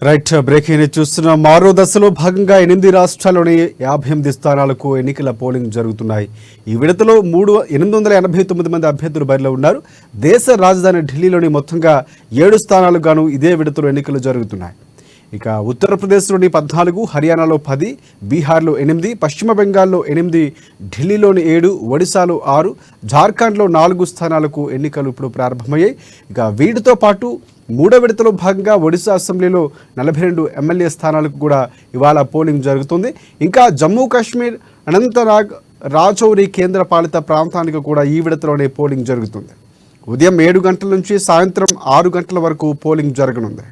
Right breaking news చూస్తున్నాం. మరో దశలో భాగంగా 8 రాష్ట్రాల్లోని 58 స్థానాలకు ఎన్నికల పోలింగ్ జరుగుతున్నాయి. ఈ విడతలో 889 మంది అభ్యర్థులు బరిలో ఉన్నారు. దేశ రాజధాని ఢిల్లీలోని మొత్తంగా 7 స్థానాలకు గాను ఇదే విడతలో ఎన్నికలు జరుగుతున్నాయి. ఇక ఉత్తరప్రదేశ్లోని 14, హర్యానాలో 10, బీహార్లో 8, పశ్చిమ బెంగాల్లో 8, ఢిల్లీలోని 7, ఒడిశాలో 6, జార్ఖండ్లో 4 స్థానాలకు ఎన్నికలు ఇప్పుడు ప్రారంభమయ్యాయి. ఇక వీటితో పాటు మూడో విడతలో భాగంగా ఒడిశా అసెంబ్లీలో 42 ఎమ్మెల్యే స్థానాలకు కూడా ఇవాళ పోలింగ్ జరుగుతుంది. ఇంకా జమ్మూ కాశ్మీర్, అనంతనాగ్, రాజౌరి కేంద్ర పాలిత ప్రాంతానికి కూడా ఈ విడతలోనే పోలింగ్ జరుగుతుంది. ఉదయం 7 గంటల నుంచి సాయంత్రం 6 గంటల వరకు పోలింగ్ జరగనుంది.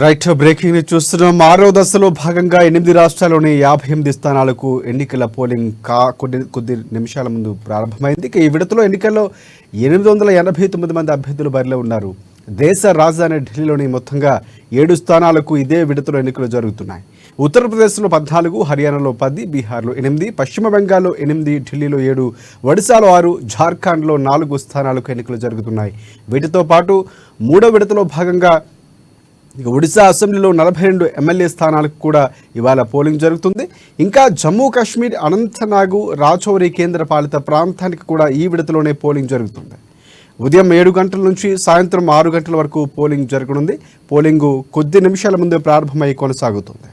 రైట్ బ్రేకింగ్ ని చూస్తున్నాం. మరో దశలో భాగంగా 8 రాష్ట్రాల్లోని 58 స్థానాలకు ఎన్నికల పోలింగ్ కొద్ది నిమిషాల ముందు ప్రారంభమైంది. ఈ విడతలో ఎన్నికల్లో 889 మంది అభ్యర్థులు బరిలో ఉన్నారు. దేశ రాజధాని ఢిల్లీలోని మొత్తంగా 7 స్థానాలకు ఇదే విడతలో ఎన్నికలు జరుగుతున్నాయి. ఉత్తరప్రదేశ్లో 14, హర్యానాలో 10, బీహార్లో 8, పశ్చిమ బెంగాల్లో 8, ఢిల్లీలో 7, ఒడిశాలో 6, జార్ఖండ్లో 4 స్థానాలకు ఎన్నికలు జరుగుతున్నాయి. వీటితో పాటు మూడో విడతలో భాగంగా ఇక ఒడిశా అసెంబ్లీలో 42 ఎమ్మెల్యే స్థానాలకు కూడా ఇవాళ పోలింగ్ జరుగుతుంది. ఇంకా జమ్మూ కాశ్మీర్, అనంతనాగ్, రాజౌరి కేంద్ర పాలిత ప్రాంతానికి కూడా ఈ విడతలోనే పోలింగ్ జరుగుతుంది. ఉదయం 7 గంటల నుంచి సాయంత్రం 6 గంటల వరకు పోలింగ్ జరగనుంది. పోలింగు కొద్ది నిమిషాల ముందే ప్రారంభమై కొనసాగుతుంది.